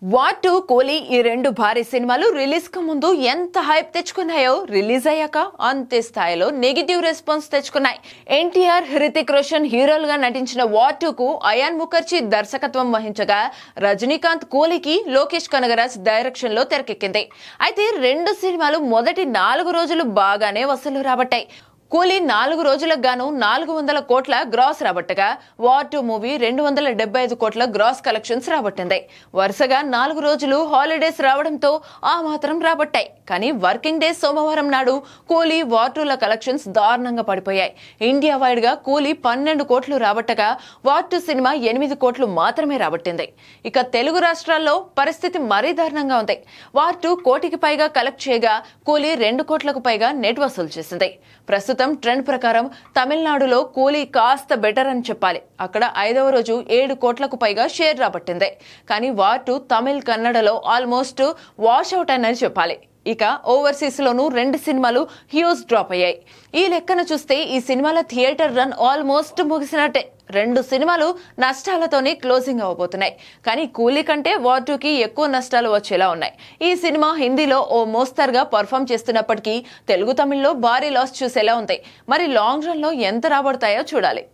War 2 Kohli ఈ రెండు భారీ సినిమాలు రిలీజ్ కు ముందు ఎంత హైప్ తెచ్చుకున్నాయో రిలీజ్ అయ్యాక అంతే స్థాయిలో నెగటివ్ రెస్పాన్స్ తెచ్చుకున్నాయి. ఎన్టీఆర్, హృతిక్ రోషన్ హీరోలుగా నటించిన వార్ 2 కు అయాన్ ముఖర్జీ దర్శకత్వం వహించగా రజనీకాంత్ కోహ్లీకి లోకేష్ కనగరాజ్ డైరెక్షన్ లో తెరకెక్కింది. అయితే రెండు సినిమాలు మొదటి 4 రోజులు బాగానే వసూలు రాబట్టాయి. కోహ్లీ 4 రోజులకు గాను 400 కోట్ల గ్రాస్ రాబట్టగా వార్ 2 మూవీ 275 కోట్ల గ్రాస్ కలెక్షన్స్ రాబట్టింది. వరుసగా 4 రోజులు హాలిడేస్ రావడంతో ఆ మాత్రం రాబట్టాయి. కానీ వర్కింగ్ డే సోమవారం నాడు కోహ్లీ వార్ 2 ల కలెక్షన్స్ దారుణంగా పడిపోయాయి. ఇండియా వైడ్ గా కోహ్లీ 12 కోట్లు రాబట్టగా వార్ 2 సినిమా 8 కోట్లు మాత్రమే రాబట్టింది. ఇక తెలుగు రాష్ట్రాల్లో పరిస్థితి మరీ దారుణంగా ఉంది. వార్ 2 కోటికి పైగా కలెక్ట్ చేయగా కోహ్లీ 2 కోట్లకు పైగా నెట్ వసూలు చేసింది. ప్రస్తుతం ట్రెండ్ ప్రకారం తమిళనాడులో కోహ్లీ కాస్త బెటర్ అని చెప్పాలి. అక్కడ 5వ రోజు 7 కోట్లకు పైగా షేర్ రాబట్టింది. కానీ వార్ 2 తమిళ్, కన్నడలో ఆల్మోస్ట్ వాష్ అవుట్ అని చెప్పాలి. ఇక ఓవర్సీస్ లోనూ 2 సినిమాలు హ్యూజ్ డ్రాప్ అయ్యాయి. ఈ లెక్కన చూస్తే ఈ సినిమాల థియేటర్ రన్ ఆల్మోస్ట్ ముగిసినట్టే. 2 సినిమాలు నష్టాలతోనే క్లోజింగ్ అవ్వబోతున్నాయి. కానీ కూలీ కంటే వార్ 2 కి ఎక్కువ నష్టాలు వచ్చేలా ఉన్నాయి. ఈ సినిమా హిందీలో ఓ మోస్తరుగా పర్ఫామ్ చేస్తున్నప్పటికీ తెలుగు, తమిళ్లో భారీ లాస్ చూసేలా ఉంది. మరి లాంగ్ రన్ లో ఎంత రాబడతాయో చూడాలి.